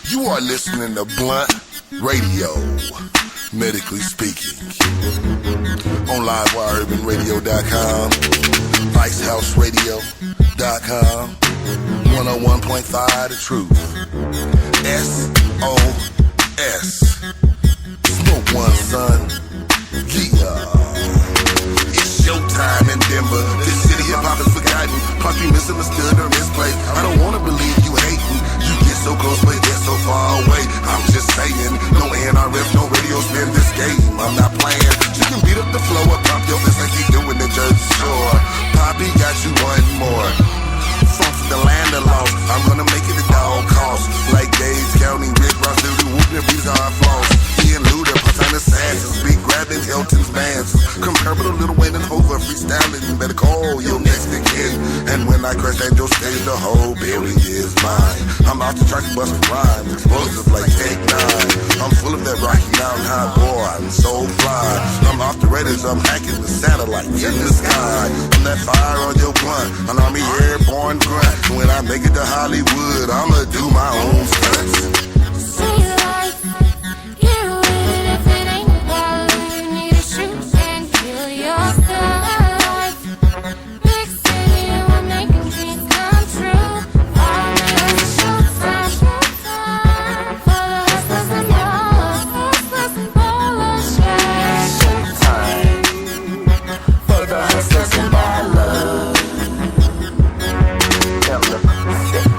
You are listening to Blunt Radio, medically speaking. On livewireurbanradio.com, vicehouseradio.com, 101.5 The Truth. SOS. Smoke one, son. It's showtime in Denver. This city hip-hop is forgotten. Probably misunderstood or misplaced. I don't wanna believe you hating. You get so close but yet so far away. I'm just saying, no NRF, no radio spin this game. I'm not playing. You can beat up the flow or pump your fist like you doing the Jersey Shore. Poppy got you one more. From the land of lost, I'm gonna make it at all costs. Like Dave's County, Rick Ross, Lulu, whooping these are flows. Me and Luda, Platine Assassins, big grabbing Elton's bands. Comparable to Lil Wayne and Hova, freestyling. You better call your next of kin. And when I crash at your stage, the whole building is mine. I'm off the track to bust rhymes, explosive like Take 9. I'm full of that Rocky Mountain High, boy, I'm so fly. I'm off the radars, I'm hacking the satellite in the sky. I'm that fire on your blunt, an army airborne grunt. When I make it to Hollywood, I'ma do my own stunts. See life, get with it. If it ain't about you, you need to shoot and kill yourself. Big city, we're making dreams come true. All it's showtime, showtime for the hustlers and ballers, yeah. Showtime for the hustlers and ballers.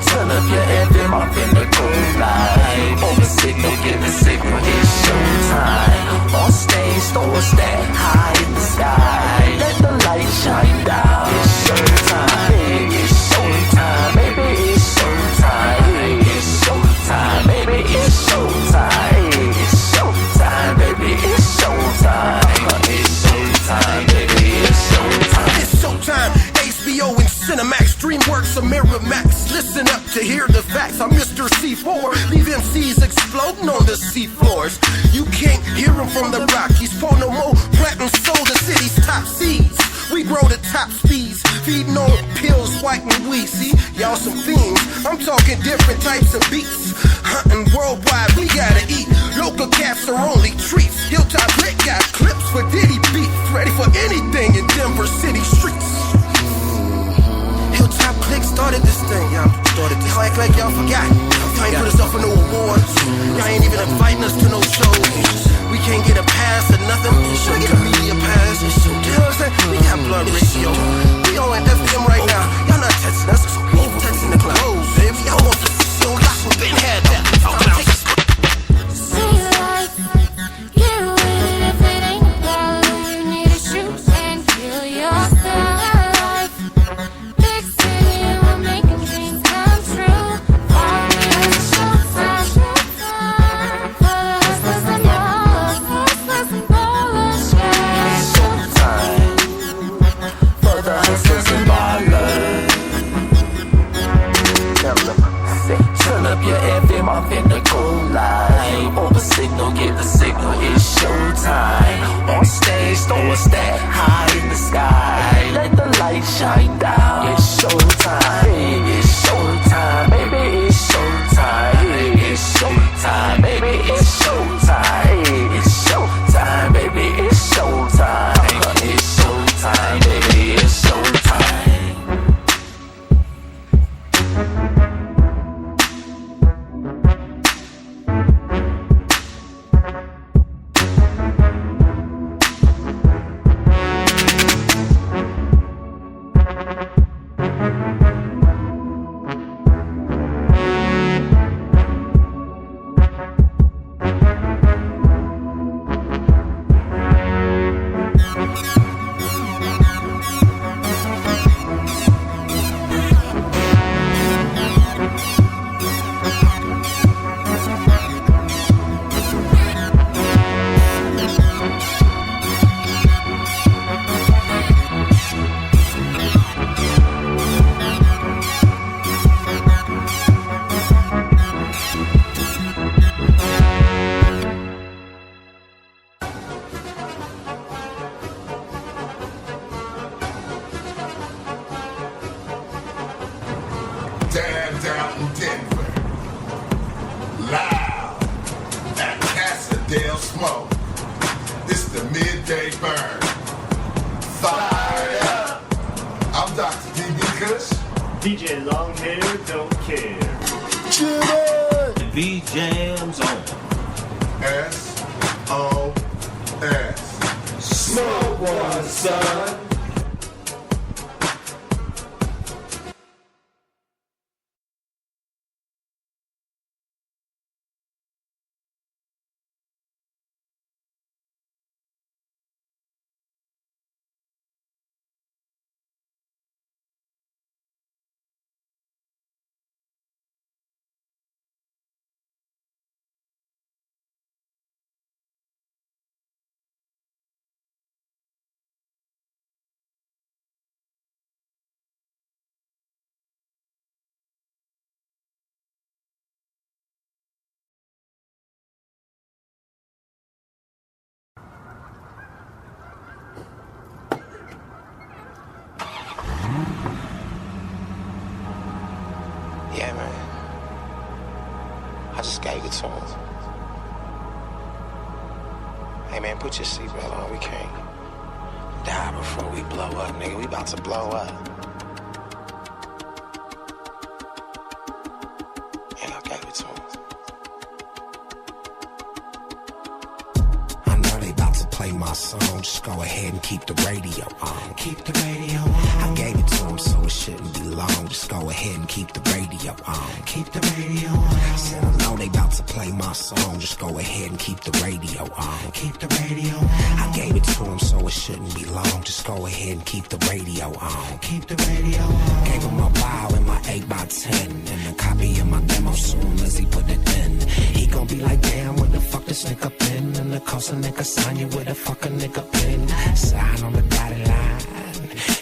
Turn up your FM off in the cold light. On the signal, give the signal, it's showtime. On stage, throw a stack high in the sky. Let the light shine down. It's showtime, it's showtime, baby, it's showtime. It's showtime, baby, it's showtime. It's showtime, baby, it's showtime. It's showtime, baby, it's showtime. It's showtime, HBO and Cinemax, DreamWorks, Miramax. Listen up to hear the facts. I'm Mr. C4, leave MCs exploding on the seafloors. You can't hear them from the Rockies. Pour no more platinum soul, the city's top seeds. We grow the top speeds, feeding on pills, white and wheezy. Y'all some fiends, I'm talking different types of beats. Hunting worldwide, we gotta eat. Local cats are only treats. Hilltop Lit got clips for Diddy beat. Ready for anything in Denver city streets. Hilltop Click started this thing, y'all. Started this. Y'all act like y'all forgot. Y'all ain't put us up for no awards. Y'all ain't even inviting us to no shows. We can't get a pass or nothing. We get a media pass. You know what I'm saying? We got Blunt Radio. We on FM right now. Y'all not texting us. We ain't texting the clothes, baby. Y'all want to show y'all been had that. See life, get with it. If it ain't about you, you need to shoot and kill yourself. Big city, we're making dreams come true. All it's showtime, showtime for the hustlers and ballers, yeah. Showtime for the hustlers and ballers. Turn up your FM off in the cold light. Over signal, get the signal, it's showtime. On stage, throw a stack high in the sky. Let the light shine down. It's showtime, it's showtime, baby, it's showtime. It's showtime, baby, it's showtime. It's showtime, baby, it's showtime. It's showtime, baby, it's showtime. Dr. DB Kush. DJ Longhair don't care. V Jams on. S-O-S. Smoke one, son. Yeah, man. I just gave it to him. Hey, man, put your seatbelt on. We can't die before we blow up, nigga. We about to blow up. And I gave it to him. I know they about to play my song. Just go ahead and keep the radio on. Keep the radio on. I gave it to him, so it shouldn't be long. Just go ahead and keep the radio on. Keep the radio on. I said I know they about to play my song. Just go ahead and keep the radio on. Keep the radio on. I gave it to him, so it shouldn't be long. Just go ahead and keep the radio on. Keep the radio on. Gave him my wow and my 8x10 and a copy of my demo soon as he put it in. He gon' be like, damn, what the fuck this nigga been? And the cost a nigga sign you with a fucking nigga pin. Sign on the dotted line.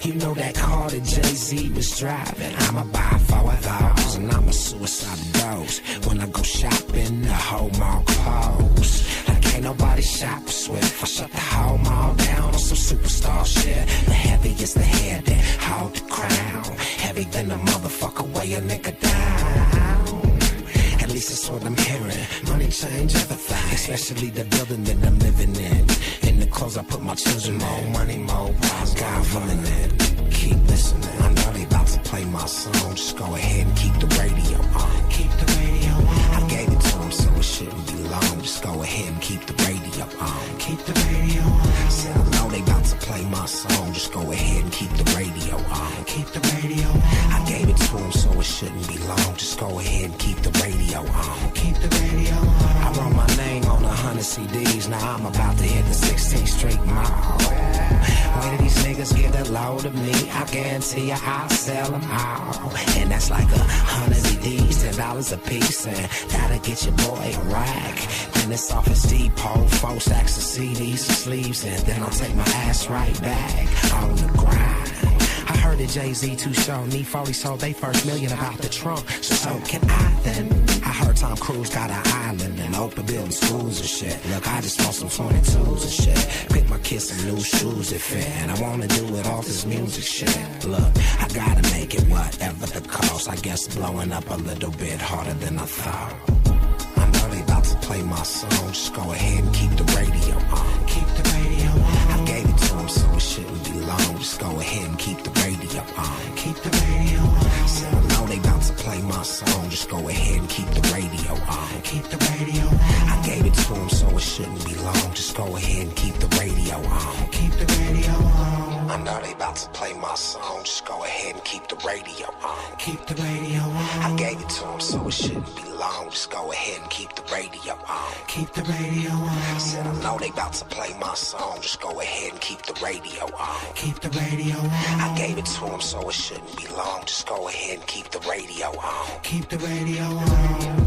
You know that car that Jay-Z was driving. I'ma buy 4,000. I'm a suicide dose. When I go shopping, the whole mall closed. Like ain't nobody shop swift. I shut the whole mall down on some superstar shit. The heaviest the head that hold the crown. Heavy than a motherfucker, weigh a nigga down. At least that's what I'm hearing. Money change everything, especially the building that I'm living in. In the clothes I put my children in. More money, more wise, God willing it. Keep listening. I know they about to play my song. Just go ahead and keep the radio on. Keep the radio on. I gave it to him, so it shouldn't be long. Just go ahead and keep the radio on. Keep the radio on. I said I know they about to play my song. Just go ahead and keep the radio on. Keep the radio on. I gave it to him, so it shouldn't be long. Just go ahead and keep the radio on. Keep the radio on. I wrote my name on 100 CDs. Now I'm about to hit the 16th Street Mall. Where do these niggas get a load of me? I guarantee you I'll sell them all. And that's like 100 CDs, $10 a piece. And that'll get your boy a rack. Then it's off his depot, 4 stacks of CDs and sleeves. And then I'll take my ass right back on the grind. I heard that Jay-Z too short. Need 40 sold they first million about the trunk. So can I then? I heard Tom Cruise got an island and Oprah building schools and shit. Look, I just want some 22s and shit. Pick my kids some new shoes that fit. And I wanna do it all this music shit. Look, I gotta make it whatever the cost. I guess blowing up a little bit harder than I thought. I know they about to play my song. Just go ahead and keep the radio on. Keep the radio on. I gave it to him, so it shouldn't be long. Just go ahead and keep the radio on. Keep the radio on. I said I know they about to play my song. Just go ahead and keep the radio on. Keep the radio on. I gave it to him, so it shouldn't be long. Just go ahead and keep the radio on. Keep the radio on. I know they about to play my song. Just go ahead and keep the radio on. Keep the radio on. I gave it to him, so it shouldn't be long. Just go ahead and keep the radio on. Keep the radio on. I said I know they about to play my song. Just go ahead and keep the radio on. Keep the radio on. I gave it to him, so it shouldn't be long. Just go ahead and keep the radio on. Keep the radio on.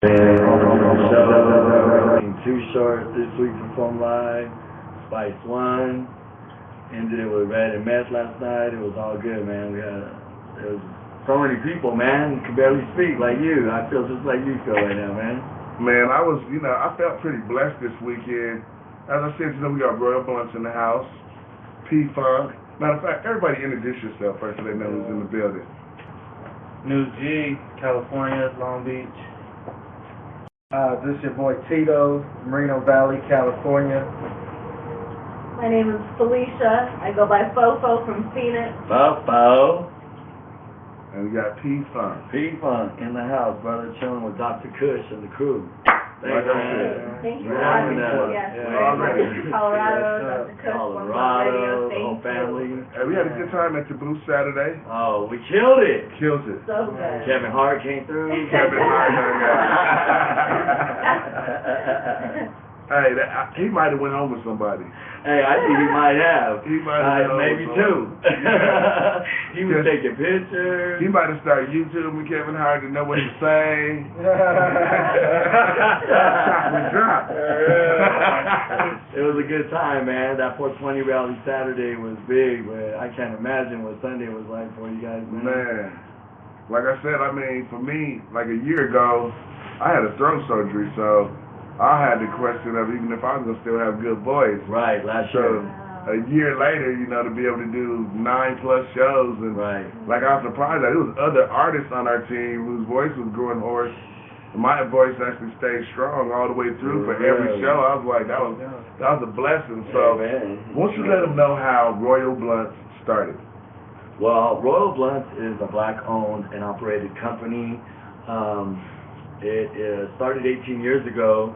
Too Short this week performed live. Spice One. Ended it with Red and Meth last night. It was all good, man. There was so many people, man. Could barely speak like you. I feel just like you feel right now, man. Man, I felt pretty blessed this weekend. As I said, we got Royal Blunts in the house. P.FUNK. Matter of fact, everybody introduce yourself first so they know who's in the building. New G, California, Long Beach. This is your boy Tito, Moreno Valley, California. My name is Felicia. I go by Fofo from Phoenix. Fofo. And we got P.FUNK. P.FUNK in the house, brother, chilling with Dr. Kush and the crew. Thanks, man. Thank you for having me. Yes, Colorado, Dr. Kush, Colorado, the whole family. Hey, we had a good time at the Blue Saturday. Oh, we killed it. Killed it. So good. Kevin Hart came through. Kevin Hart. Hey, he might have went home with somebody. Hey, I think he might have. He might have maybe two. He was taking pictures. He might have started YouTubing Kevin Hart to know what to say. Drop. It was a good time, man. That 420 rally Saturday was big, but I can't imagine what Sunday was like for you guys, man. Man, like I said, I mean, for me, like a year ago, I had a throat surgery, so I had the question of even if I was going to still have good voice. Right, last year. A year later, to be able to do 9+ shows. And like I was surprised that there was other artists on our team whose voice was growing hoarse. My voice actually stayed strong all the way through for every show. I was like, that was a blessing. So, won't you let them know how Royal Blunts started? Well, Royal Blunts is a black-owned and operated company. It started 18 years ago,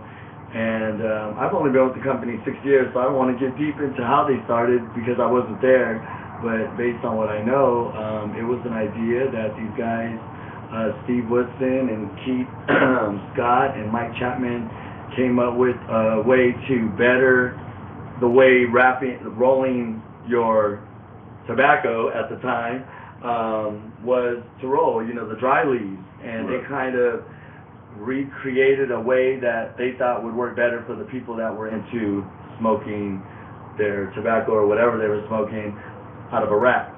and I've only been with the company 6 years, so I don't want to get deep into how they started because I wasn't there. But based on what I know, it was an idea that these guys, Steve Woodson and Keith Scott and Mike Chapman, came up with a way to better the way rolling your tobacco at the time was to roll, the dry leaves, and they kind of recreated a way that they thought would work better for the people that were into smoking their tobacco or whatever they were smoking out of a wrap.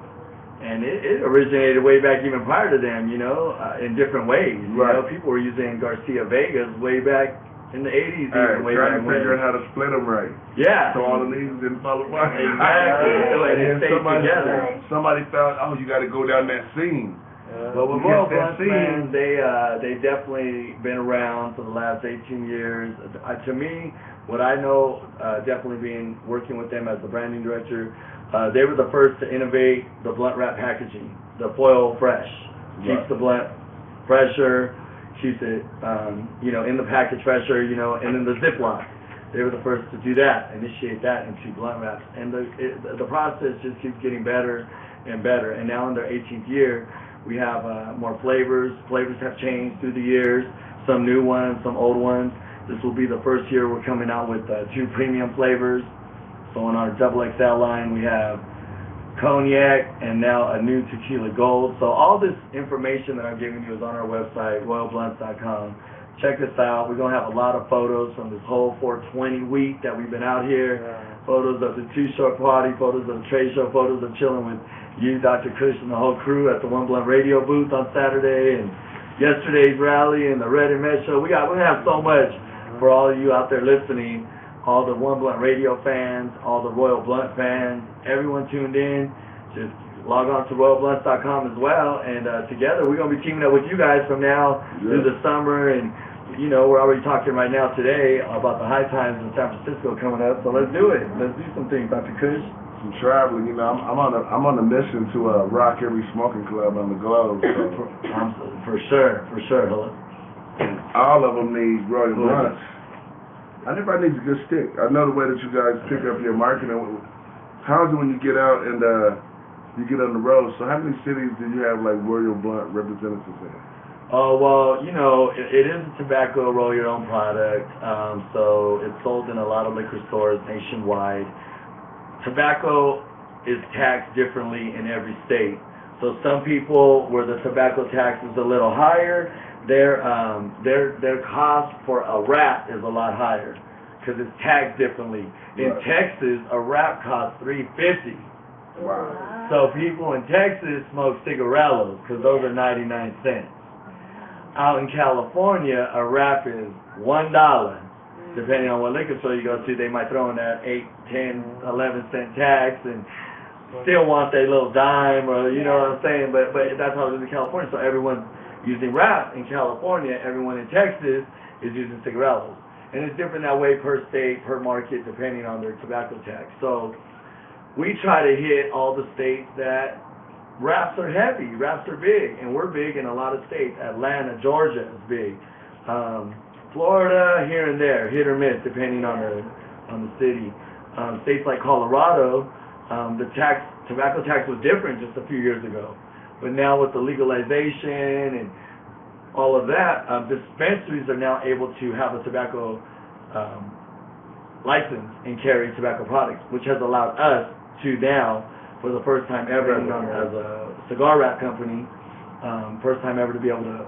And it originated way back even prior to them, in different ways. People were using Garcia Vegas way back in the 80s. Trying to figure out how to split them right. Yeah. So all the leaves didn't fall apart. Exactly. And then somebody found, you got to go down that seam. But with Royal Blunts, man, they definitely been around for the last 18 years. To me, what I know, definitely working with them as the branding director, they were the first to innovate the blunt wrap packaging, the foil fresh. Keeps the blunt fresher, keeps it, in the package fresher, and then the Ziploc. They were the first to do that, initiate that into blunt wraps. And the process just keeps getting better and better. And now in their 18th year, we have more flavors. Flavors have changed through the years, some new ones, some old ones. This will be the first year we're coming out with 2 premium flavors. So on our XXL line, we have cognac and now a new tequila gold. So all this information that I'm giving you is on our website, royalblunts.com. Check us out. We're going to have a lot of photos from this whole 420 week that we've been out here. Photos of the Too Short party, photos of the trade show, photos of chilling with you, Dr. Kush, and the whole crew at the One Blunt Radio booth on Saturday, and yesterday's rally and the Red and Med show. We're going to have so much for all of you out there listening, all the One Blunt Radio fans, all the Royal Blunt fans, everyone tuned in. Just log on to royalblunts.com as well, and together we're going to be teaming up with you guys from now through the summer, and we're already talking right now today about the high times in San Francisco coming up, so let's do it. Let's do some things, Dr. Kush. Some traveling, I'm on a mission to rock every smoking club on the globe. So. For sure. All of them need Royal Blunts. Everybody needs a good stick. I know the way that you guys pick up your marketing. How is it when you get out and you get on the road? So how many cities do you have like Royal Blunt representatives in? Oh, well, it is a tobacco roll your own product. So it's sold in a lot of liquor stores nationwide. Tobacco is taxed differently in every state. So some people where the tobacco tax is a little higher, their cost for a wrap is a lot higher because it's taxed differently. In Texas, a wrap costs $3.50. Wow. So people in Texas smoke cigarillos because those are 99 cents. Out in California, a wrap is $1. Depending on what liquor store you go to, they might throw in that 8, 10, 11 cent tax and still want their little dime, or you know what I'm saying. But that's how it is in California. So everyone's using wrap in California. Everyone in Texas is using cigarillos, and it's different that way per state, per market, depending on their tobacco tax. So we try to hit all the states that wraps are heavy, wraps are big, and we're big in a lot of states. Atlanta, Georgia is big. Florida, here and there, hit or miss, depending on the city. States like Colorado, the tobacco tax was different just a few years ago. But now with the legalization and all of that, dispensaries are now able to have a tobacco license and carry tobacco products, which has allowed us to now, for the first time ever, as a cigar wrap company, first time ever to be able to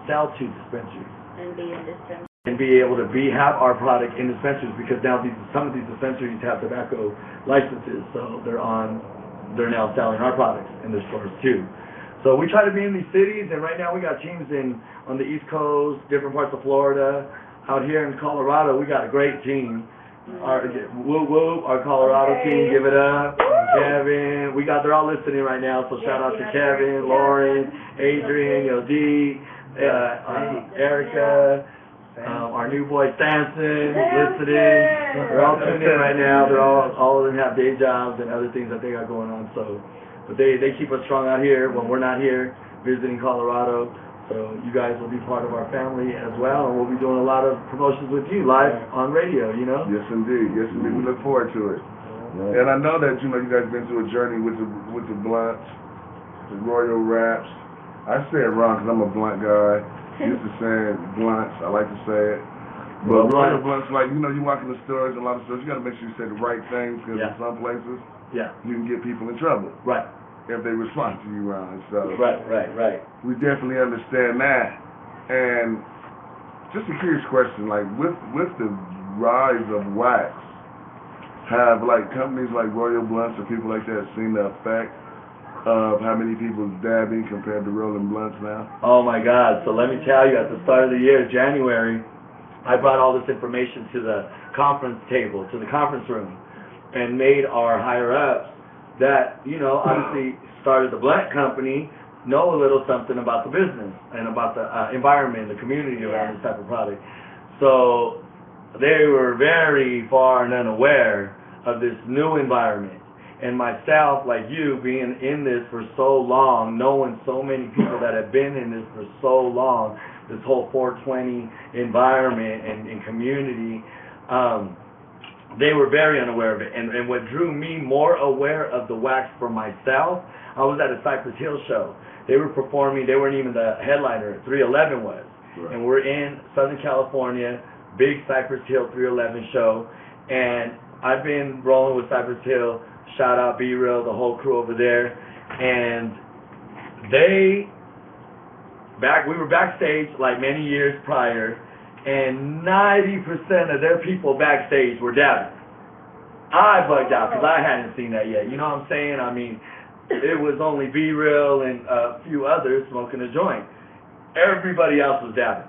sell to dispensaries. And be in dispensaries. And be able to have our product in dispensaries, because now some of these dispensaries have tobacco licenses, so they're now selling our products in their stores too. So we try to be in these cities, and right now we got teams on the East Coast, different parts of Florida. Out here in Colorado, we got a great team. Our Colorado team, give it up. Kevin, they're all listening right now, so shout out to Kevin, Lauren, Adrian, Yodi, Erica, our new boy Samson listening. They're all tuned in right now. They're all of them have day jobs and other things that they got going on. So, but they keep us strong out here when we're not here visiting Colorado. So you guys will be part of our family as well, and we'll be doing a lot of promotions with you live on radio. You know. Yes, indeed. Yes, indeed. We look forward to it. And I know that you guys been through a journey with the blunts, the Royal Wraps. I say it wrong because I'm a blunt guy. Used to saying blunts. I like to say it. But Royal Blunts, like, you walk in the stores, a lot of stores, you got to make sure you say the right things, because in some places, you can get people in trouble. Right. If they respond to you wrong. So Right. We definitely understand that. And just a curious question, like, with the rise of wax, have, like, companies like Royal Blunts or people like that seen the effect of how many people dabbing compared to rolling blunts now? Oh my God. So let me tell you, at the start of the year, January, I brought all this information to the conference table, to the conference room, and made our higher-ups that, obviously started the blunt company, know a little something about the business and about the environment, the community around this type of product. So they were very far and unaware of this new environment. And myself, like you, being in this for so long, knowing so many people that have been in this for so long, this whole 420 environment and community, they were very unaware of it. And what drew me more aware of the wax for myself, I was at a Cypress Hill show. They were performing, they weren't even the headliner, 311 was. Right. And we're in Southern California, big Cypress Hill 311 show. And I've been rolling with Cypress Hill. Shout out B-Real, the whole crew over there. And we were backstage like many years prior, and 90% of their people backstage were dabbing. I bugged out because I hadn't seen that yet. You know what I'm saying? I mean, it was only B-Real and a few others smoking a joint. Everybody else was dabbing.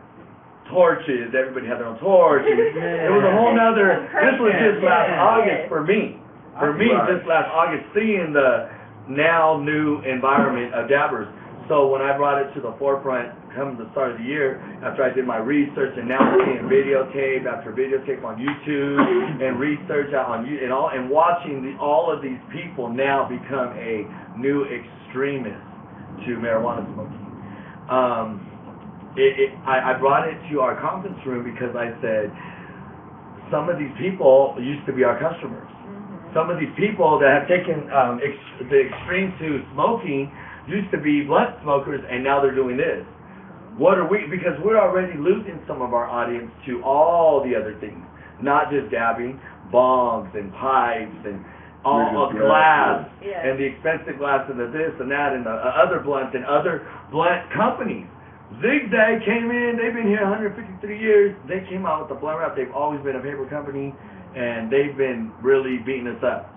Torches, everybody had their own torches. It was a whole nother, this was just last August for me. For me, just last August, seeing the now new environment of dabbers. So when I brought it to the forefront, come the start of the year, after I did my research, and now I'm seeing videotape after videotape on YouTube, and research out on YouTube, and watching all of these people now become a new extremist to marijuana smoking. I brought it to our conference room because I said, some of these people used to be our customers. Some of these people that have taken the extreme to smoking used to be blunt smokers, and now they're doing this. What are we? Because we're already losing some of our audience to all the other things, not just dabbing, bongs and pipes and all glass and the expensive glass and the this and that and the other blunts and other blunt companies. Zigzag came in, they've been here 153 years. They came out with the blunt wrap. They've always been a paper company, and they've been really beating us up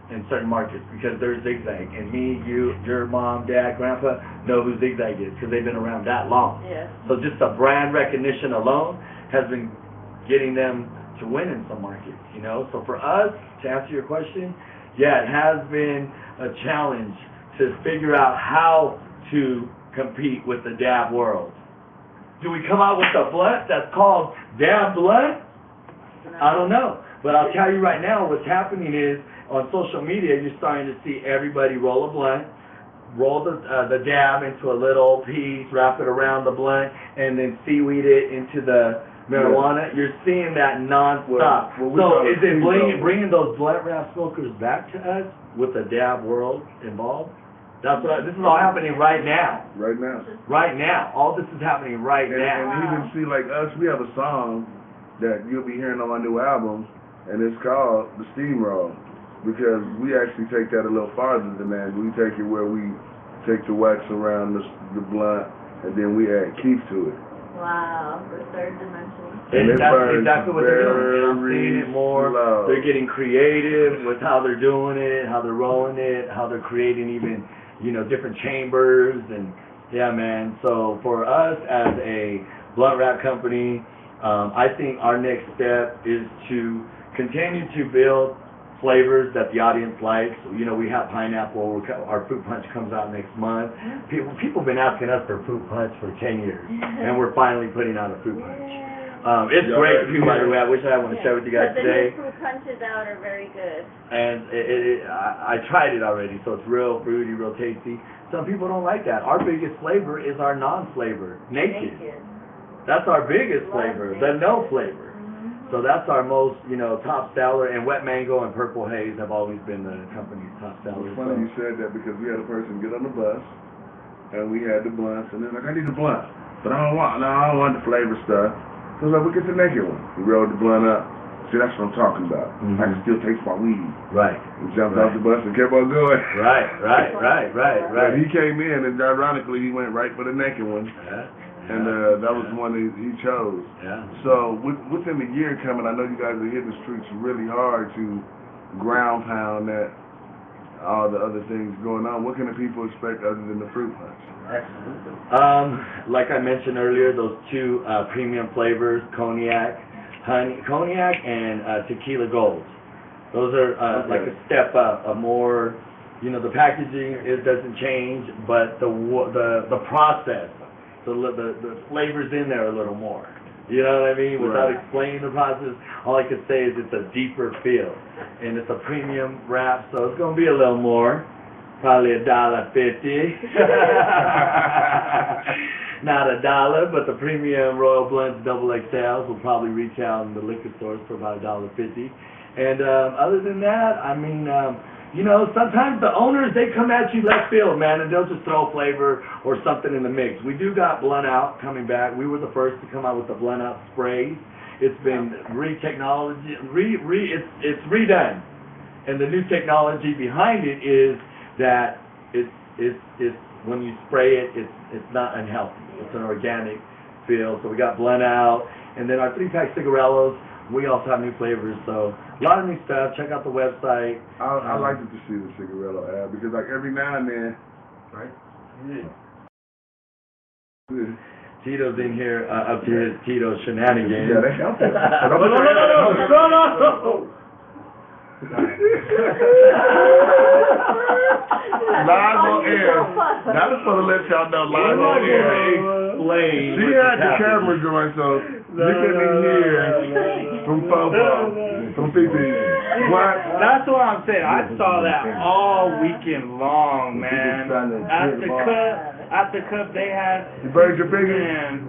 in certain markets because they're Zigzag. And me, you, your mom, dad, grandpa know who Zigzag is because they've been around that long. Yes. So just the brand recognition alone has been getting them to win in some markets, you know. So for us, to answer your question, yeah, it has been a challenge to figure out how to compete with the dab world. Do we come out with a blunt that's called dab blunt? I don't know. But I'll tell you right now, what's happening is on social media, you're starting to see everybody roll a blunt, roll the dab into a little piece, wrap it around the blunt, and then seaweed it into the marijuana. You're seeing that nonstop. So is it bringing those blunt wrap smokers back to us with the dab world involved? That's what this is all happening right now. Right now. Right now. All this is happening right now. And even see, like us, we have a song that you'll be hearing on my new album, and it's called The Steamroll, because we actually take that a little farther than that. We take it where we take the wax around the blunt, and then we add keef to it. Wow, the third dimension. And that's exactly what they're doing. I'm seeing it more. Slow. They're getting creative with how they're doing it, how they're rolling it, how they're creating even, you know, different chambers. And yeah, man. So for us as a blunt wrap company, I think our next step is to continue to build flavors that the audience likes. You know, we have pineapple. Our fruit punch comes out next month. People have been asking us for fruit punch for 10 years, and we're finally putting out a fruit punch. It's great, by the way. I wish I would share with you guys today. The new fruit punches out are very good. And I tried it already, so it's real fruity, real tasty. Some people don't like that. Our biggest flavor is our non-flavor, naked. That's our biggest flavor, the no flavor. So that's our most, you know, top seller, and wet mango and purple haze have always been the company's top sellers. It's funny you said that because we had a person get on the bus, and we had the blunts, and they're like, I need a blunt, but I don't want the flavor stuff. So I was like, we'll get the naked one. We rolled the blunt up. See, that's what I'm talking about. I can still taste my weed. Right. We jumped off the bus and kept on going. Right. But he came in, and ironically, he went right for the naked one. And that was the one he chose. Yeah. So within the year coming, I know you guys are hitting the streets really hard to ground pound that, all the other things going on. What can the people expect other than the fruit punch? Absolutely. Like I mentioned earlier, those two premium flavors, cognac and tequila gold. Those are like a step up, a more, you know, the packaging doesn't change, but the process. The flavors in there a little more. You know what I mean? Without explaining the process, all I can say is it's a deeper feel. And it's a premium wrap, so it's going to be a little more. Probably $1.50. Not $1, but the premium Royal Blunts Double XLs will probably retail in the liquor stores for about $1.50. And other than that, I mean, you know, sometimes the owners, they come at you left field, man, and they'll just throw flavor or something in the mix. We do got Blunt Out coming back. We were the first to come out with the Blunt Out sprays. It's been it's redone. And the new technology behind it is that it's when you spray it, it's not unhealthy. It's an organic feel. So we got Blunt Out, and then our 3-pack cigarillos. We also have new flavors, so a lot of new stuff. Check out the website. I like to see the cigarillo ad because, like, every now and then, right? Yeah. Tito's in here up to his Tito shenanigans. Yeah, they help us. No. Live on air. That is for to let y'all know live on air. Explain. She had the camera going, so you couldn't hear from Popo, from PP. What? That's what I'm saying. I saw that all weekend long, man. At the cup they had. You burned your finger? Man,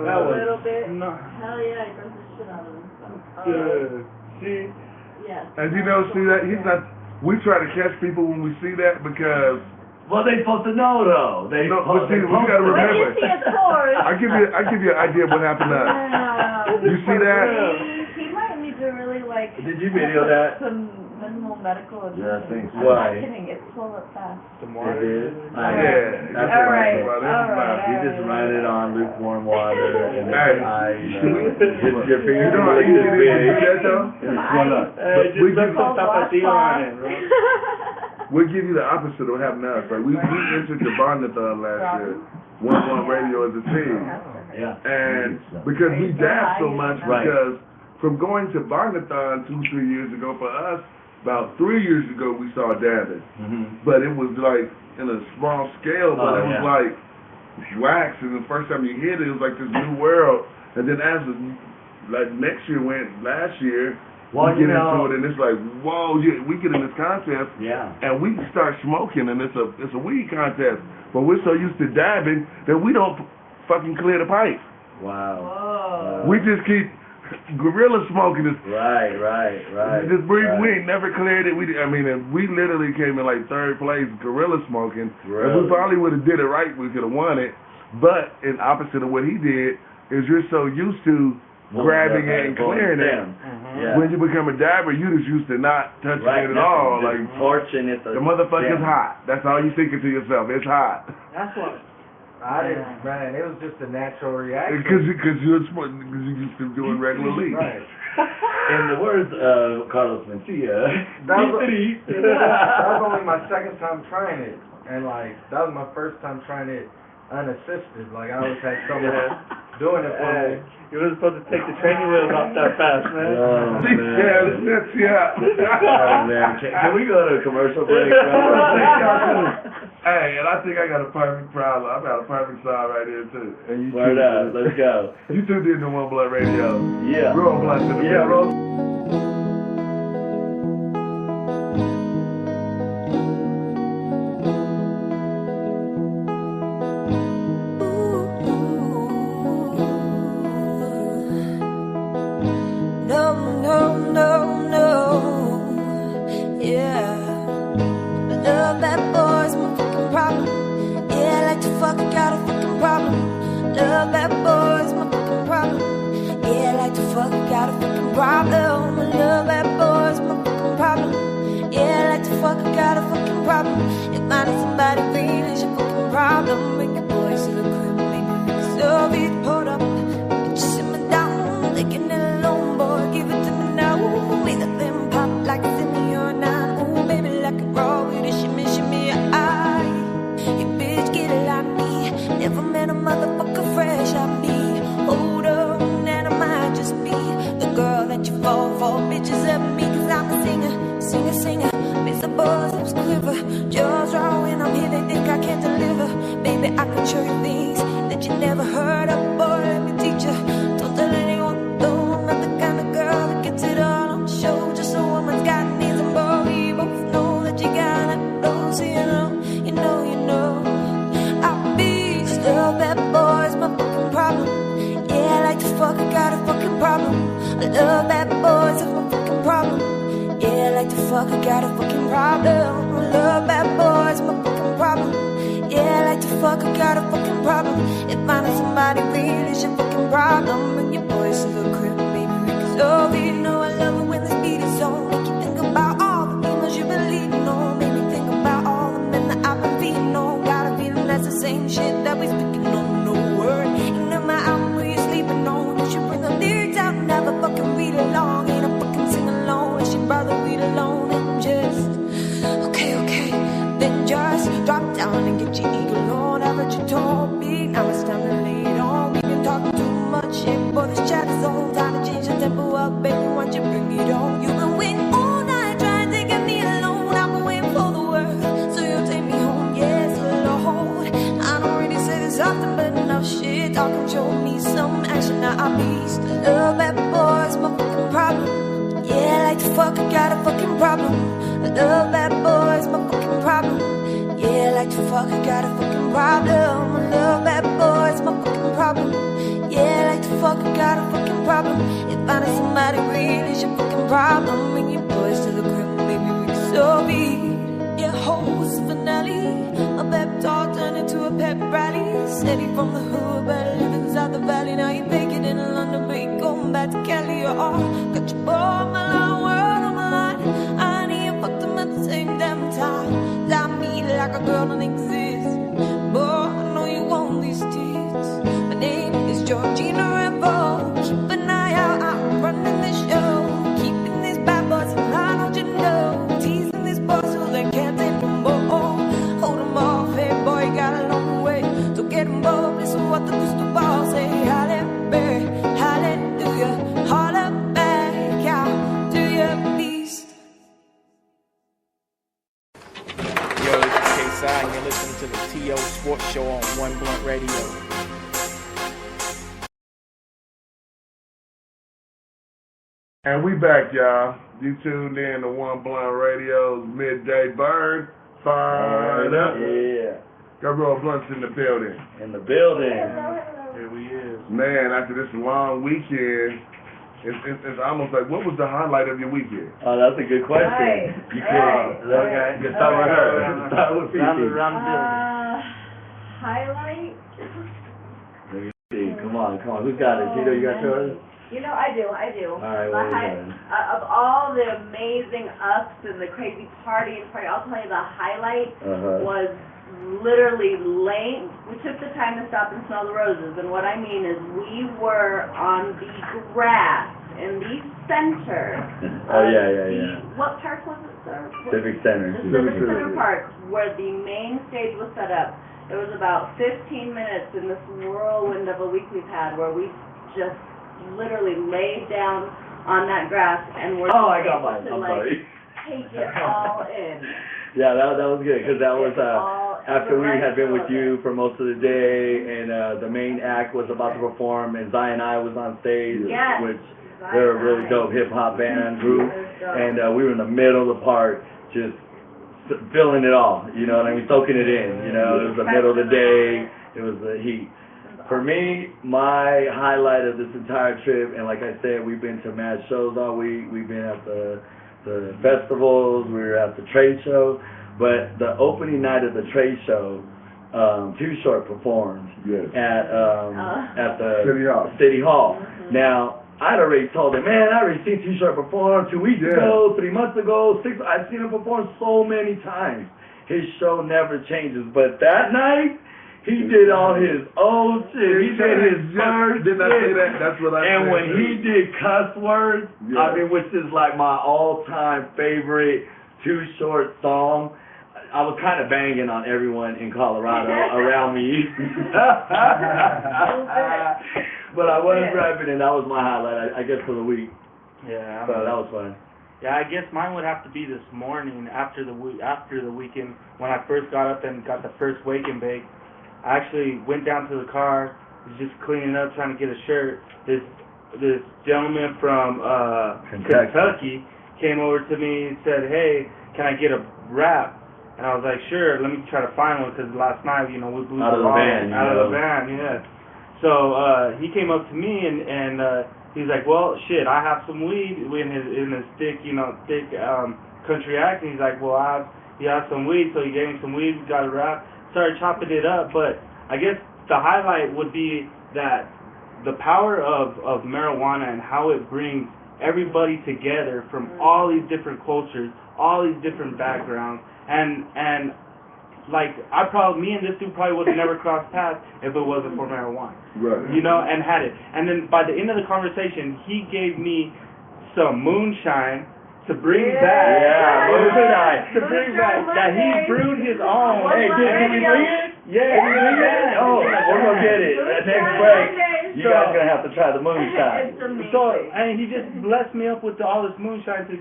that was a little bit. Hell yeah, I burnt the shit out of him. See? Yeah. And you know, see that he's not. We try to catch people when we see that because. Well, they supposed to know though. But see, we gotta remember. I give you an idea of what happened to us. You see that? He might need to really like. Did you video that? Some minimal medical attention. Yeah, I think so. I'm Why? not kidding, it swelled up fast. It is? Yeah. That's All what right. You just run it on lukewarm water and then Hey. hit your fingers. You do that though? Just put some tapatio on it, bro. We'll give you the opposite of what happened to us. Like we entered the Barnathon last year, 1-1 radio as a team. Yeah. And because we dabbed so much, Right. because from going to Barnathon 2-3 years ago for us, about 3 years ago we saw dabbing. But it was like in a small scale, but it was like wax, and the first time you hit it, it was like this new world. And then as like next year went, last year, we get into it, and it's like, whoa, we get in this contest, and we start smoking, and it's a weed contest. But we're so used to dabbing that we don't fucking clear the pipe. Wow. We just keep gorilla smoking this. Right. This breed, we ain't never cleared it. We literally came in like 3rd place gorilla smoking. If we probably would have did it right, we could have won it. But in opposite of what he did, is you're so used to grabbing it and clearing it. When you become a dabber, you just used to not touching it at all. Like torching it. The motherfucker's hot. That's all you thinking to yourself. It's hot. That's what. I didn't, man. It was just a natural reaction. Because you used to doing regular league. Right. In the words of Carlos Mencia, that was only my 2nd time trying it, and like that was my 1st time trying it unassisted. Like I always had someone doing it for me. You were supposed to take the training wheels off that fast, man. Oh, man. Oh, man. Can we go to a commercial break, bro? Hey, and I think I got a perfect problem. I got a perfect song right here, too. And you Word up. Let's go. You two did the One Blood Radio. Yeah. Roll Blunts in the Yeah, roll. Got your ball on my line, word on my line. I need TO Sports Show on One Blunt Radio. And we back, y'all. You tuned in to One Blunt Radio's Midday Burn. Fired up. Yeah. Got Roll Blunts in the building. In the building. Here we is. Man, after this long weekend, it's almost like, what was the highlight of your weekend? Oh, that's a good question. Right. You can start with her. Start with P.FUNK. Highlight? Let me see. Come on. Who's got it? Tito, you got yours? You know, I do. All right, The what was high- that? of all the amazing ups and the crazy party, I'll tell you the highlight was literally late. We took the time to stop and smell the roses, and what I mean is we were on the grass in the center. What park was it, sir? Civic Center. The Civic Center Park, where the main stage was set up. It was about 15 minutes in this whirlwind of a week we've had where we just literally laid down on that grass and were I got mine. I'm sorry. Take it all in. Yeah, that was good because that was after we had been with you for most of the day, and the main act was about to perform, and Zion and I was on stage, which they're a really dope hip hop band group, and we were in the middle of the park, just feeling it all. You know what I mean? Soaking it in. You know, it was the middle of the day. It was the heat. For me, my highlight of this entire trip, and like I said, we've been to mad shows all week. We've been at the festivals. We were at the trade show. But the opening night of the trade show, Too Short performed at the City Hall. Now, I'd already told him, man, I already seen Too Short perform 2 weeks ago, 3 months ago, 6. I've seen him perform so many times. His show never changes. But that night, he did all his old shit. He did his first Didn't I say that? That's what I said. And when he did cuss words, I mean, which is like my all-time favorite Too Short song, I was kind of banging on everyone in Colorado around me. But I was rapping, and that was my highlight, I guess, for the week. Yeah. So that was fun. Yeah, I guess mine would have to be this morning after the weekend when I first got up and got the first wake and bake. I actually went down to the car, was just cleaning up, trying to get a shirt. This gentleman from Kentucky came over to me and said, "Hey, can I get a wrap?" And I was like, "Sure, let me try to find one," because last night, we blew out of the van. Yeah. So he came up to me and he's like, "Well, shit, I have some weed," in his thick country accent. He's like, "Well, he has some weed," so he gave me some weed. We got a wrap. Started chopping it up, but I guess the highlight would be that the power of marijuana and how it brings everybody together from all these different cultures, all these different backgrounds, and like me and this dude probably would have never crossed paths if it wasn't for marijuana, right? You know, and had it, and then by the end of the conversation, he gave me some moonshine to bring back, to bring back that he brewed his own. Hey, can we bring it? Yeah. Oh, we're gonna get it. Next break, you guys are gonna have to try the moonshine. So, and he just blessed me up with all this moonshine to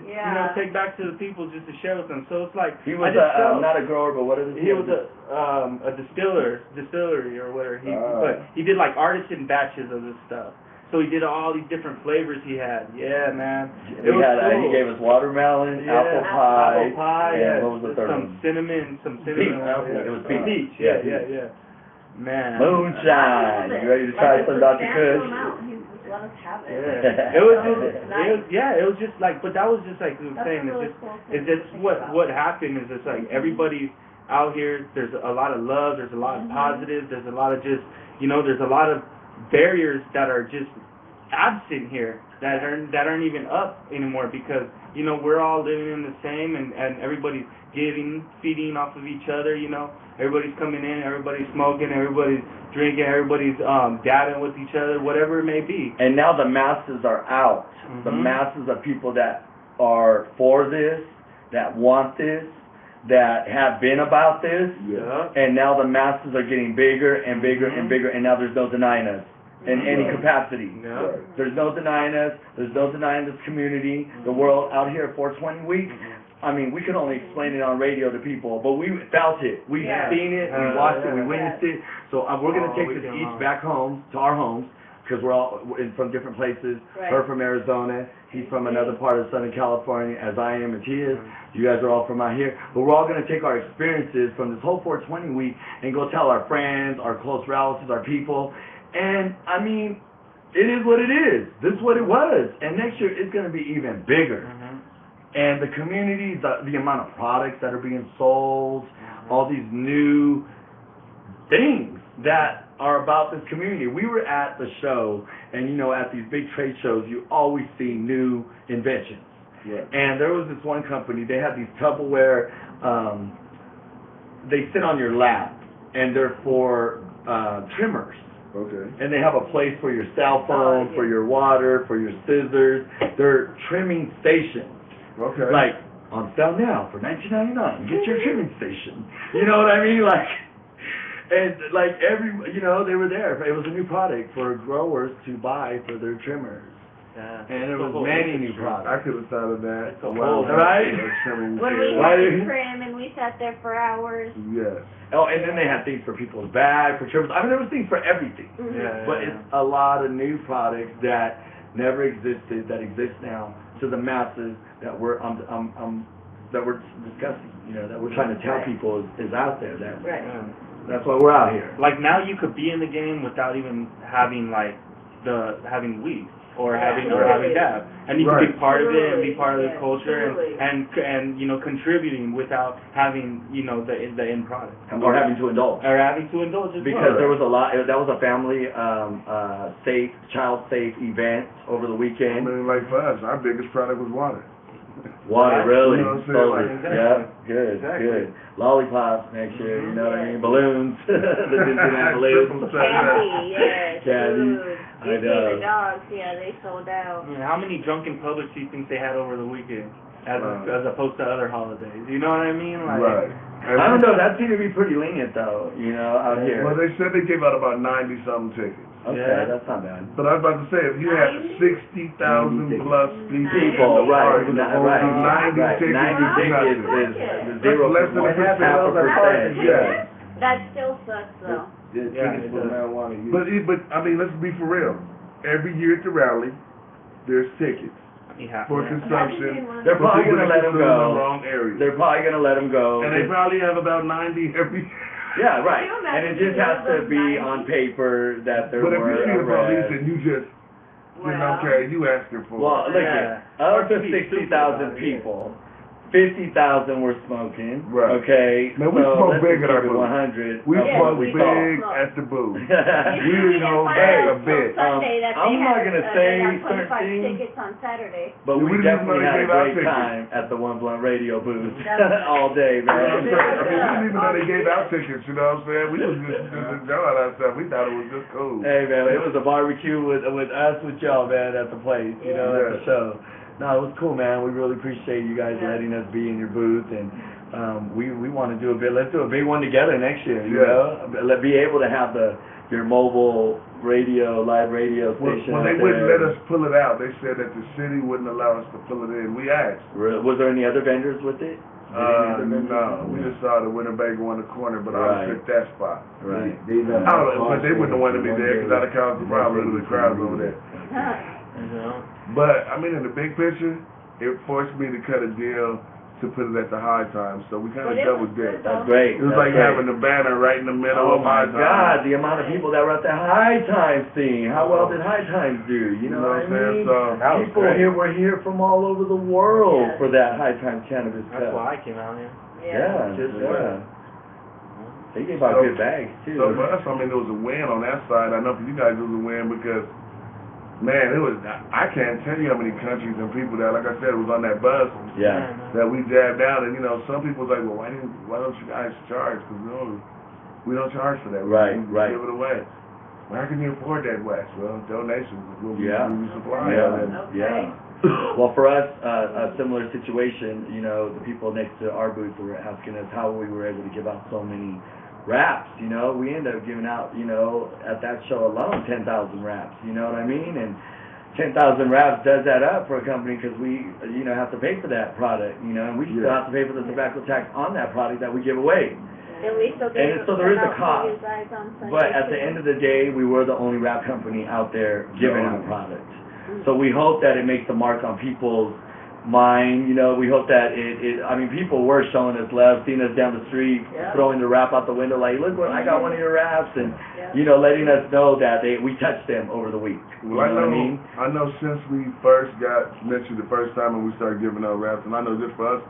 take back to the people just to share with them. So it's like he was not a grower, but what is it? He was a distillery or whatever. But he did like artisan batches of this stuff. So he did all these different flavors he had. Yeah, man. It was cool. He gave us watermelon, apple pie, and what was the third one? Some cinnamon. Peach. It was peach. Yeah. Man. Moonshine. You ready to try some, Dr. Kush? Let us have it. Yeah. It was just like, but that was just like the saying. It's just what happened is it's like everybody out here. There's a lot of love. There's a lot of positive. There's a lot of just there's a lot of barriers that are just absent here that aren't even up anymore because we're all living in the same and everybody's feeding off of each other. Everybody's coming in, everybody's smoking, everybody's drinking, everybody's dabbing with each other, whatever it may be. And now the masses are out. The masses of people that are for this, that want this, that have been about this, and now the masses are getting bigger and bigger and bigger, and now there's no denying us in any capacity. There's no denying us. There's no denying this community. The world out here, 420 week, I mean, we could only explain it on radio to people, but we felt it. We've seen it, we watched it, we witnessed it. So we're going to take this each back home, to our homes, because we're all from different places. Right. Her from Arizona, he's from another part of Southern California, as I am, as he is. You guys are all from out here. But we're all going to take our experiences from this whole 420 week and go tell our friends, our close relatives, our people. And, I mean, it is what it is. This is what it was. And next year, it's going to be even bigger. And the community, the amount of products that are being sold, all these new things that are about this community. We were at the show, and you know, at these big trade shows, you always see new inventions. Yeah. And there was this one company, they had these Tupperware, they sit on your lap, and they're for trimmers. Okay. And they have a place for your cell phone, for your water, for your scissors. They're trimming stations. Okay. Like, on sale now for $19.99. Get your trimming station. You know what I mean? Like, and like they were there. It was a new product for growers to buy for their trimmers. Yeah. And there was many new products. I could have thought of that. Right? When we had to trim and we sat there for hours. Yes. Oh, and then they had things for people's bags, for trimmers. I mean, there was things for everything. But it's a lot of new products that never existed, that exist now to the masses that we're discussing. You know, that we're trying to tell people is out there. That's why we're out here. Like now, you could be in the game without even having having weed or having dab, and you can be part of it and be part of the culture and you know, contributing without having, you know, the end product or having to indulge because there was a lot. That was a family child safe event over the weekend. I mean, like for us, our biggest product was water. Water, really? You know what I'm saying? Yeah, good. Lollipops next year, you know what I mean? Balloons. The Disneyland balloons. Candy, Candy. I know. The dogs, they sold out. How many drunken publics do you think they had over the weekend, as opposed to other holidays? You know what I mean? Like, right. I don't know. That seemed to be pretty lenient, though. You know, out here. Well, they said they gave out about 90-something tickets. Okay, that's not bad. But I was about to say, if you had 60,000 plus people, right, 90 tickets, 90 tickets is 0.5%. Yeah. That still sucks, though. Tickets for marijuana use. But I mean, let's be for real. Every year at the rally, there's tickets for consumption. They're probably going to let them go. In the wrong area. They're probably going to let them go. And they probably have about 90 every. Yeah, right. And it just has to be on paper that there were arrests. But if you see the police and you just didn't care, you asking for it. Well, look at of the 60,000 people, 50,000 were smoking. Right. Okay. Man, we smoke big at our booth. 100. We smoke big at the booth. We didn't know a bit. I'm not going to say certain things, tickets on Saturday. but we definitely had a great time at the One Blunt Radio booth all day, man. I mean, we didn't even know they gave out tickets, you know what I'm saying? We was just enjoying ourselves. We thought it was just cool. Hey, man, it was a barbecue with us, with y'all, man, at the place, you know, at the show. No, it was cool, man. We really appreciate you guys letting us be in your booth, and we want to do let's do a big one together next year, you know? Be able to have your mobile radio, live radio station. Well, they wouldn't let us pull it out. They said that the city wouldn't allow us to pull it in. We asked. Was there any other vendors with it? No, we just saw the Winnebago on the corner, but I took that spot. Right. But they wouldn't want to be there because I'd have caused a problem with the crowds over there. But I mean, in the big picture, it forced me to cut a deal to put it at the high time, so we kind of double did. That's great. It was like having the banner right in the middle of high time. Oh my God, the amount of people that were at the high time scene. How well did high times do? You know what I mean? So people were here from all over the world for that high time cannabis cup. That's why I came out here. Yeah. They gave out good bags too. So for us, I mean, it was a win on that side. I know for you guys it was a win because, man, I can't tell you how many countries and people that, like I said, was on that bus that we jabbed out. And, you know, some people was like, well, why don't you guys charge? Because we don't charge for that. Right. Give it away. Well, how can you afford that wax? Well, donations will be supplied. Well, for us, a similar situation, you know, the people next to our booth were asking us how we were able to give out so many wraps, you know. We ended up giving out, you know, at that show alone, 10,000 wraps, you know what I mean? And 10,000 wraps does add up for a company because we, have to pay for that product, and we still have to pay for the tobacco tax on that product that we give away. And we still get And so there is a out for cost. you guys on Sunday, But at the too. end of the day, we were the only wrap company out there giving out product. So we hope that it makes a mark on people's mind. We hope that people were showing us love, seeing us down the street, throwing the wrap out the window, like, look, I got one of your wraps, and letting us know that we touched them over the week. Well, I know since we first got mentioned the first time when we started giving out wraps, and I know just for us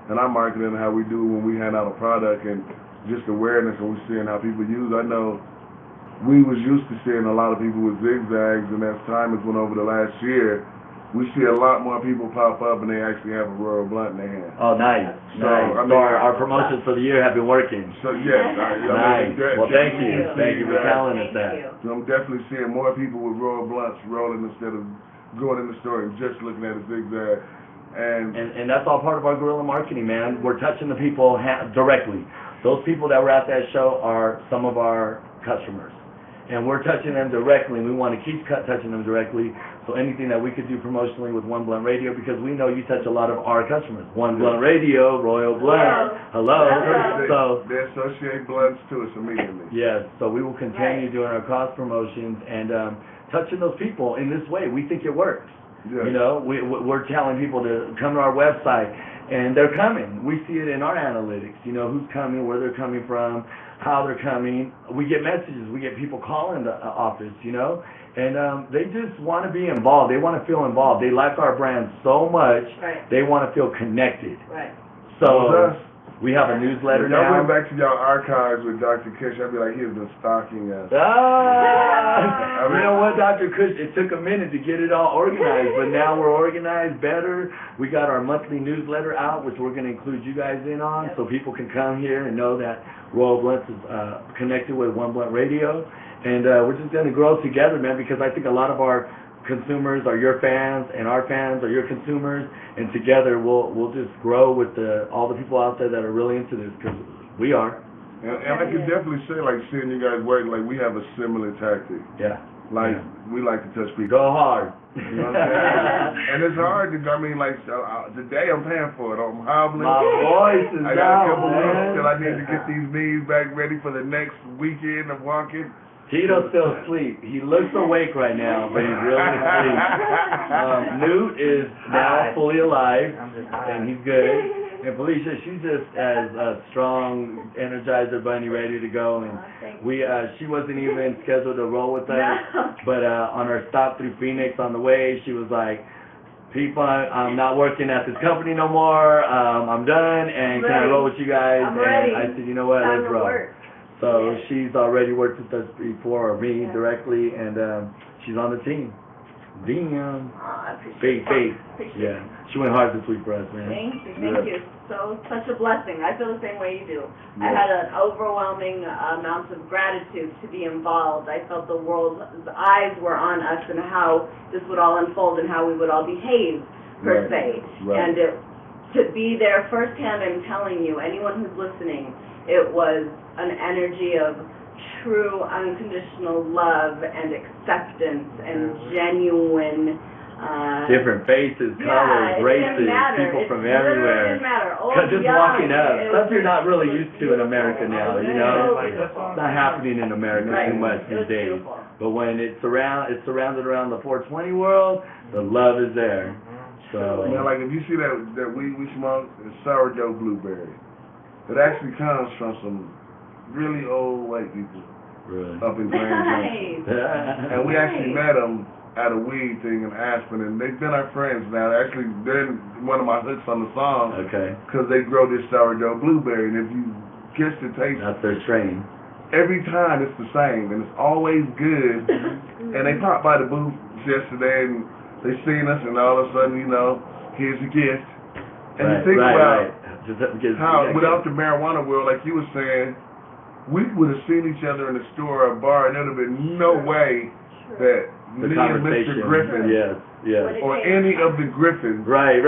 and our marketing and how we do when we hand out a product and just awareness and we seeing how people use. I know we was used to seeing a lot of people with zigzags, and as time has went over the last year, we see a lot more people pop up and they actually have a Royal Blunt in their hand. Oh, nice. So, nice. So our promotions for the year have been working. So, yes. Nice. Well, thank you. Thank you for telling us that. So I'm definitely seeing more people with Royal Blunts rolling instead of going in the store and just looking at a zigzag. And that's all part of our guerrilla marketing, man. We're touching the people directly. Those people that were at that show are some of our customers. And we're touching them directly, and we want to keep touching them directly. So anything that we could do promotionally with One Blunt Radio, because we know you touch a lot of our customers. One Blunt Radio, Royal Blunt. Hello. So they associate blunts to us immediately. Yes. So we will continue doing our cross promotions and touching those people in this way. We think it works. Yes. We're telling people to come to our website, and they're coming. We see it in our analytics. Who's coming, where they're coming from, how they're coming. We get messages. We get people calling the office, and they just want to be involved. They want to feel involved. They like our brand so much. Right. They want to feel connected. Right. So we have a newsletter now. Y'all went back to y'all archives with Dr. Kush. I'd be like, he's been stalking us. You know what, Dr. Kush? It took a minute to get it all organized, but now we're organized better. We got our monthly newsletter out, which we're going to include you guys in on, so people can come here and know that Royal Blunts is connected with One Blunt Radio. And we're just going to grow together, man, because I think a lot of our consumers are your fans, and our fans are your consumers, and together we'll just grow with all the people out there that are really into this, because we are. And I can definitely say, like, seeing you guys work, like, we have a similar tactic. Yeah. Like, we like to touch people. Go hard. You know what I'm saying? And it's hard to, today I'm paying for it. I'm hobbling. My voice is I got a couple man. weeks till I need to get these knees back ready for the next weekend of walking. Tito's still asleep. He looks awake right now, but he's really asleep. Newt is now fully alive, and he's good. And Felicia, she's just as a strong Energizer bunny, ready to go. And she wasn't even scheduled to roll with us, but on her stop through Phoenix on the way, she was like, P.FUNK, I'm not working at this company no more. I'm done, and can I roll with you guys? I'm ready. And I said, you know what, let's roll. So she's already worked with us before, or me directly, and she's on the team. Damn. I appreciate Faith. Yeah. She went hard this week for us, man. Thank you. So, such a blessing. I feel the same way you do. I had an overwhelming amount of gratitude to be involved. I felt the world's eyes were on us and how this would all unfold and how we would all behave, per se. Right. And to be there firsthand, I'm telling you, anyone who's listening, it was an energy of true unconditional love and acceptance and genuine different faces, colors, races, people from everywhere. Because just walking up, stuff you're not really used to in America now, It's not happening in America too much these days. But when it's surrounded around the 420 world, the love is there. So like if you see that weed we smoke, it's sourdough blueberry. It actually comes from some really old white people up in Grand Junction. And we actually met them at a weed thing in Aspen, and they've been our friends now. Actually, they're one of my hooks on the song. Okay. Because they grow this sourdough blueberry, and if you get to taste that's their strain. Every time it's the same, and it's always good. And they popped by the booth yesterday, and they seen us, and all of a sudden, here's a gift. And you think about how, without the marijuana world, like you were saying, we would have seen each other in a store or a bar, and there would have been no way that me and Mr. Griffin Yeah. Or any of the Griffins. Right.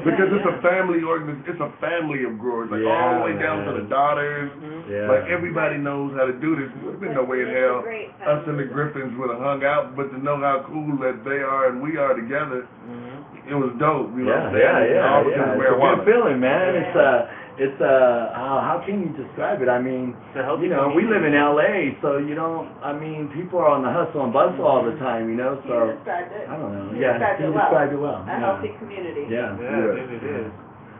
Because it's a family it's a family of growers, like all the way down to the daughters. Yeah. Like everybody knows how to do this. There's been no way in hell us and the Griffins would have hung out, but to know how cool that they are and we are together, it was dope. You know what I'm saying? All because of It's a marijuana. good feeling, man. It's how can you describe it? I mean, you know, we live in LA, so you don't. I mean, people are on the hustle and bustle all the time, you know. So You described it. I don't know. You Yeah, described you it well. described it well. A healthy community. Yeah. It is.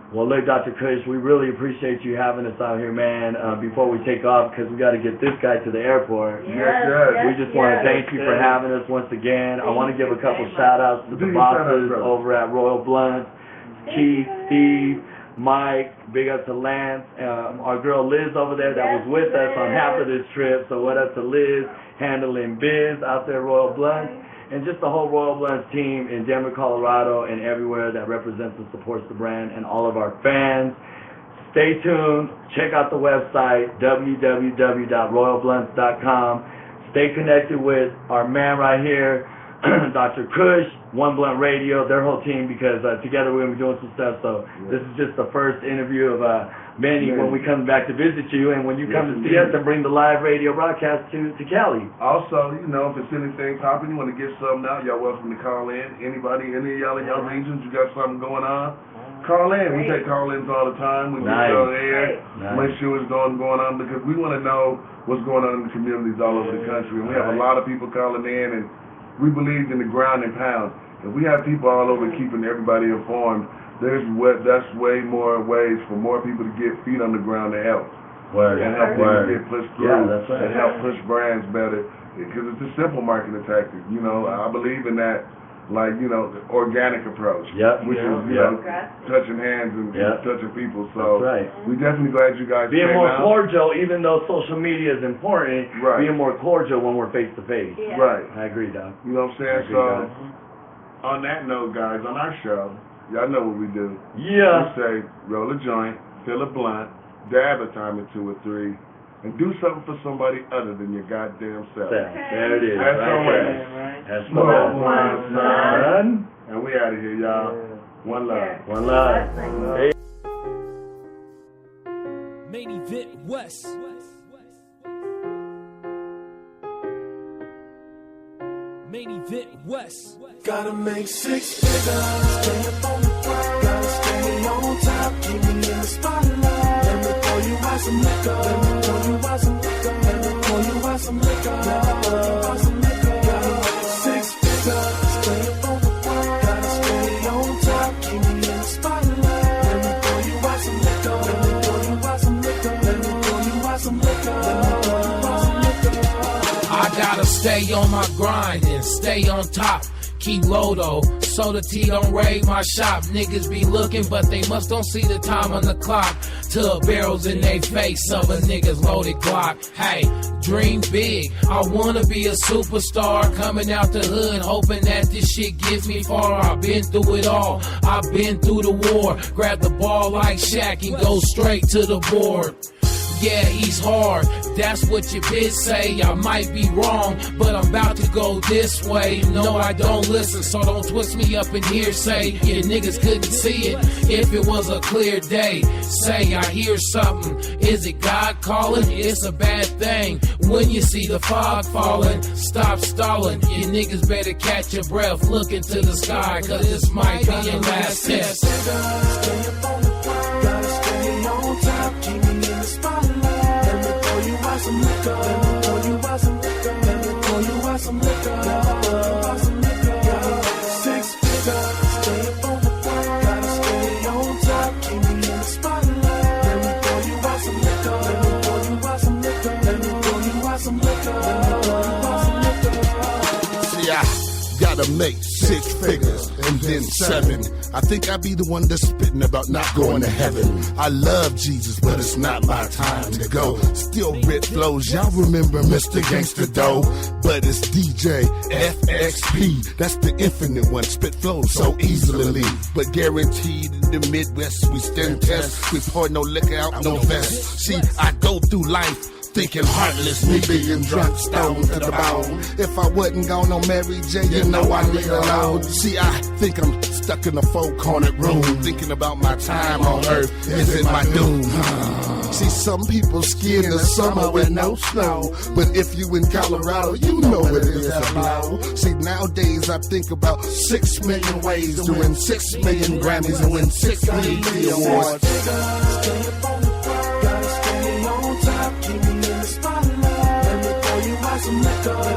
Well, look, Dr. Kush, we really appreciate you having us out here, man. Before we take off, because we got to get this guy to the airport. We just want to thank you for having us once again. I want to give a couple shout-outs to the bosses over at Royal Blunts, Keith, Steve, Mike, big up to Lance, our girl Liz over there that was with us on half of this trip. So what up to Liz, handling biz out there at Royal Blunts. And just the whole Royal Blunts team in Denver, Colorado, and everywhere that represents and supports the brand, and all of our fans. Stay tuned. Check out the website, www.royalblunts.com. Stay connected with our man right here, Dr. Kush, One Blunt Radio, their whole team, because together we're going to be doing some stuff. So this is just the first interview of many when we come back to visit you, and when you come to see us and bring the live radio broadcast to Cali. Also, you know, if it's anything popping, you want to get something out, y'all welcome to call in. Anybody, any of y'all in y'all regions, you got something going on, call in. We take call-ins all the time. We get on the air, make sure it's going on, because we want to know what's going on in the communities all over the country. And we have a lot of people calling in, and we believe in the ground and pound. If we have people all over keeping everybody informed, that's way more ways for more people to get feet on the ground to help. And help people get pushed through and help push brands better. Because it's a simple marketing tactic. You know, I believe in that, like, you know, the organic approach. Which is, you know, touching hands and touching people. So we definitely glad you guys being came more out. cordial, even though social media is important, being more cordial when we're face to face. I agree, Doc. You know what I'm saying? So on that note, guys, on our show, y'all know what we do. We say, roll a joint, fill a blunt, dab a time or 2 or 3, and do something for somebody other than your goddamn self. There it is. That's our way. That's Smoke one, son. And we out of here, y'all. One love. One love. Hey. Main event West. Main event West. Gotta make 6 figures. Stay up on the grind. Gotta stay on top. Keep me in the spotlight. Let me pour you out some liquor. Let me pour you out some liquor. Let me pour you out some liquor. Let me pour you out some liquor. Gotta make 6 figures. Stay up on the grind. Gotta stay on top. Keep me in the spotlight. Let me pour you out some liquor. Let me pour you out some liquor. Let me pour you out some liquor. Let me pour you out some liquor. I gotta stay on my grind and stay on top. Keep low though, so the T don't raid my shop. Niggas be looking, but they must don't see the time on the clock. Till barrels in they face of a nigga's loaded Glock. Hey, dream big, I wanna be a superstar. Coming out the hood, hoping that this shit gets me far. I've been through it all, I've been through the war. Grab the ball like Shaq and go straight to the board. Yeah, he's hard, that's what your bitch say. I might be wrong, but I'm about to go this way. No, I don't listen, so don't twist me up in hearsay. Yeah, niggas couldn't see it if it was a clear day. Say I hear something, is it God calling? It's a bad thing when you see the fog falling. Stop stalling, you niggas better catch your breath. Look into the sky, cause this might be your last test. Stay up on the grind. Gotta stay on top. Keep me in the spotlight. Some liquor, let me pour you out some liquor, let me pour you out some liquor, let me pour you out some liquor. 6 figures, stay up on the grind, gotta stay on top, keep me in the spotlight. Let me pour you out some liquor, let me pour you out some liquor, let me pour you out some liquor, let me pour you out some liquor. See, I gotta make 6 figures and then 7. I think I be the one that's spitting about not going to heaven. I love Jesus, but it's not my time to go. Still rip flows, y'all remember Mr. Gangsta Doe? But it's DJ FXP, that's the infinite one. Spit flows so easily, but guaranteed in the Midwest we stand test. We pour no liquor out, no vest. See, I go through life thinking heartless, me being drunk, stoned to the bone. If I wasn't gone on Mary J, you know I need alone. See, I think I'm stuck in a four-cornered room, thinking about my time on earth, is it my doom? See, some people ski in the summer with no snow, but if you in Colorado, you know it is a blow. See, nowadays I think about 6 million ways to win 6 million Grammys and win 6 million awards. Stay up on the floor, gotta stay on top, keep me in the spotlight. Let me pour you out some liquor.